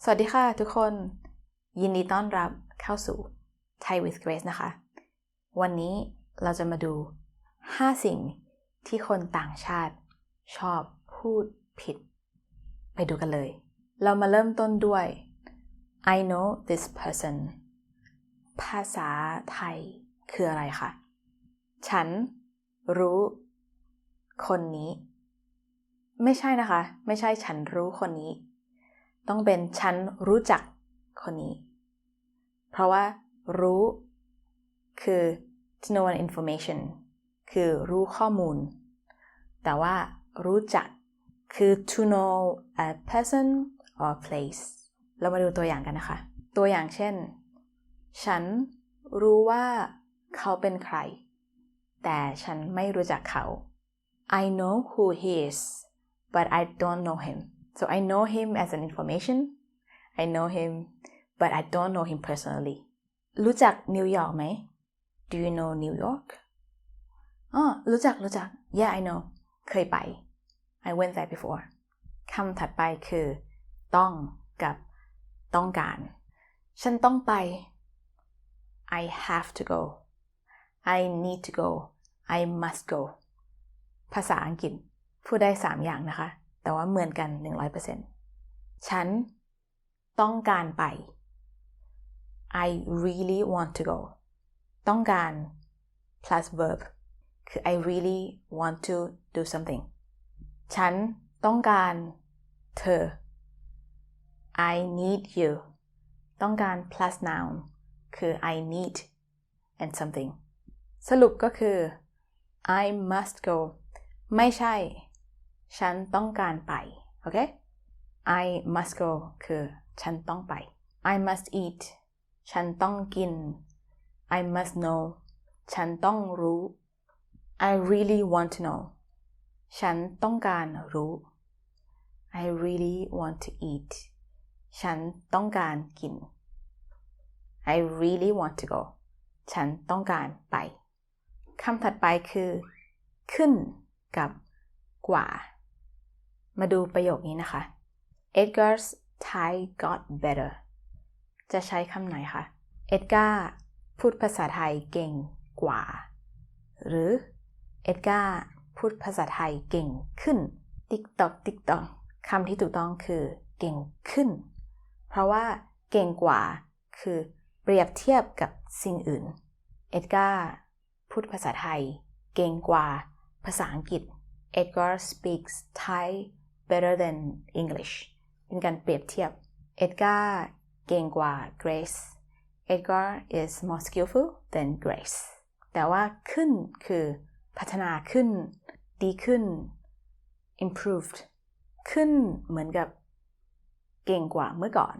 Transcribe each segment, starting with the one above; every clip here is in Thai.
สวัสดีค่ะทุกคนยินดีต้อนรับเข้าสู่ Thai with Grace นะคะวันนี้เราจะมาดู5สิ่งที่คนต่างชาติชอบพูดผิดไปดูกันเลยเรามาเริ่มต้นด้วย I know this person ภาษาไทยคืออะไรคะฉันรู้คนนี้ไม่ใช่นะคะไม่ใช่ฉันรู้คนนี้ต้องเป็นฉันรู้จักคนนี้เพราะว่ารู้คือ to know an information คือรู้ข้อมูลแต่ว่ารู้จักคือ to know a person or place เรามาดูตัวอย่างกันนะคะตัวอย่างเช่นฉันรู้ว่าเขาเป็นใครแต่ฉันไม่รู้จักเขา I know who he is but I don't know him so I know him as an information I know him but I don't know him personally รู้จักนิวยอร์กไหม Do you know New York รู้จัก Yeah I know เคยไป I went there before คำถัดไปคือต้องกับต้องการฉันต้องไป I have to go I need to go I must go ภาษาอังกฤษพูดได้3อย่างนะคะแต่ว่าเหมือนกัน 100% ฉันต้องการไป I really want to go ต้องการ plus verb คือ I really want to do something ฉันต้องการเธอ I need you ต้องการ plus noun คือ I need and something สรุปก็คือ I must go ไม่ใช่ฉันต้องการไปโอเค I must go คือฉันต้องไป I must eat ฉันต้องกิน I must know ฉันต้องรู้ I really want to know ฉันต้องการรู้ I really want to eat ฉันต้องการกิน I really want to go ฉันต้องการไปคำถัดไปคือขึ้นกับกว่ามาดูประโยคนี้นะคะ Edgar's Thai got better จะใช้คำไหนคะ Edgar พูดภาษาไทยเก่งกว่าหรือ Edgar พูดภาษาไทยเก่งขึ้น TikTok คำที่ถูกต้องคือเก่งขึ้นเพราะว่าเก่งกว่าคือเปรียบเทียบกับสิ่งอื่น Edgar พูดภาษาไทยเก่งกว่าภาษาอังกฤษ Edgar speaks Thai better than English เป็นการเปรียบเทียบ Edgar เก่งกว่า Grace Edgar is more skillful than Grace แต่ว่าขึ้นคือพัฒนาขึ้นดีขึ้น improved ขึ้นเหมือนกับเก่งกว่าเมื่อก่อน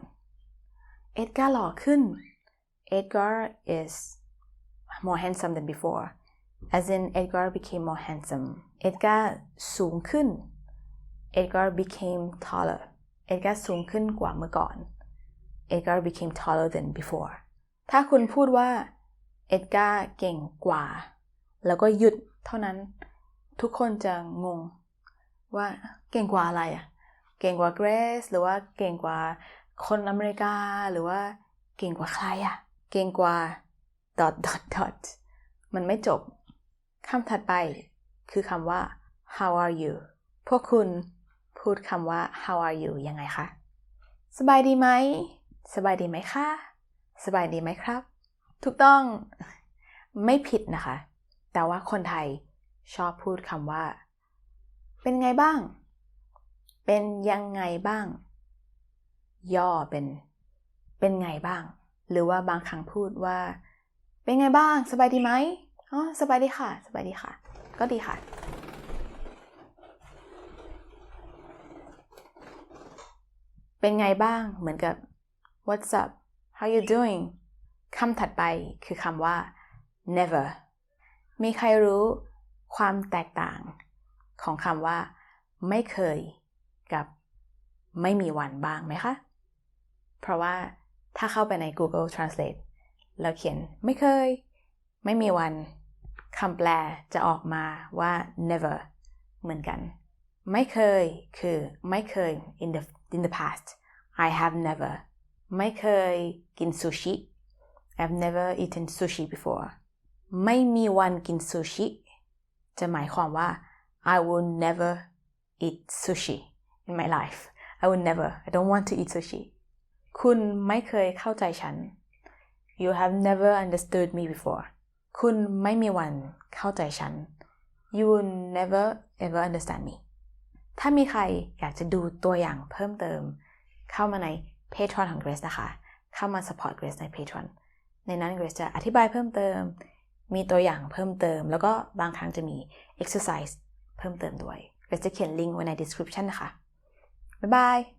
Edgar หล่อขึ้น Edgar is more handsome than before as in Edgar became more handsome Edgar สูงขึ้น Edgar became taller Edgar สูงขึ้นกว่าเมื่อก่อน Edgar became taller than before ถ้าคุณพูดว่า Edgar เก่งกว่าแล้วก็หยุดเท่านั้นทุกคนจะงงว่าเก่งกว่าอะไรอ่ะเก่งกว่า Grace หรือว่าเก่งกว่าคนอเมริกาหรือว่าเก่งกว่าใครอ่ะเก่งกว่า มันไม่จบคำถัดไปคือคำว่า how are you พวกคุณพูดคำว่า how are you ยังไงคะสบายดีไหมสบายดีไหมคะสบายดีไหมครับถูกต้องไม่ผิดนะคะแต่ว่าคนไทยชอบพูดคำว่าเป็นไงบ้างเป็นยังไงบ้างย่อเป็นไงบ้างหรือว่าบางครั้งพูดว่าเป็นไงบ้างสบายดีไหมสบายดีค่ะสบายดีค่ะก็ดีค่ะเป็นไงบ้างเหมือนกับ What's up How you doing คำถัดไปคือคำว่า never มีใครรู้ความแตกต่างของคำว่าไม่เคยกับไม่มีวันบ้างไหมคะเพราะว่าถ้าเข้าไปใน Google Translate แล้วเขียนไม่เคยไม่มีวันคำแปลจะออกมาว่า never เหมือนกันไม่เคยคือไม่เคย in the past I have never ไม่เคยกินซูชิ I've never eaten sushi before ไม่มีวันกินซูชิจะหมายความว่า I will never eat sushi in my life I will never I don't want to eat sushi คุณไม่เคยเข้าใจฉัน You have never understood me before คุณไม่มีวันเข้าใจฉัน You will never ever understand me ถ้ามีใครอยากจะดูตัวอย่างเพิ่มเติมเข้ามาใน Patreon ของ Grace นะคะเข้ามา support Grace ใน Patreon ในนั้น Grace จะอธิบายเพิ่มเติมมีตัวอย่างเพิ่มเติมแล้วก็บางครั้งจะมี exercise เพิ่มเติมด้วยGrace จะเขียนลิงก์ไว้ใน description นะคะบ๊ายบาย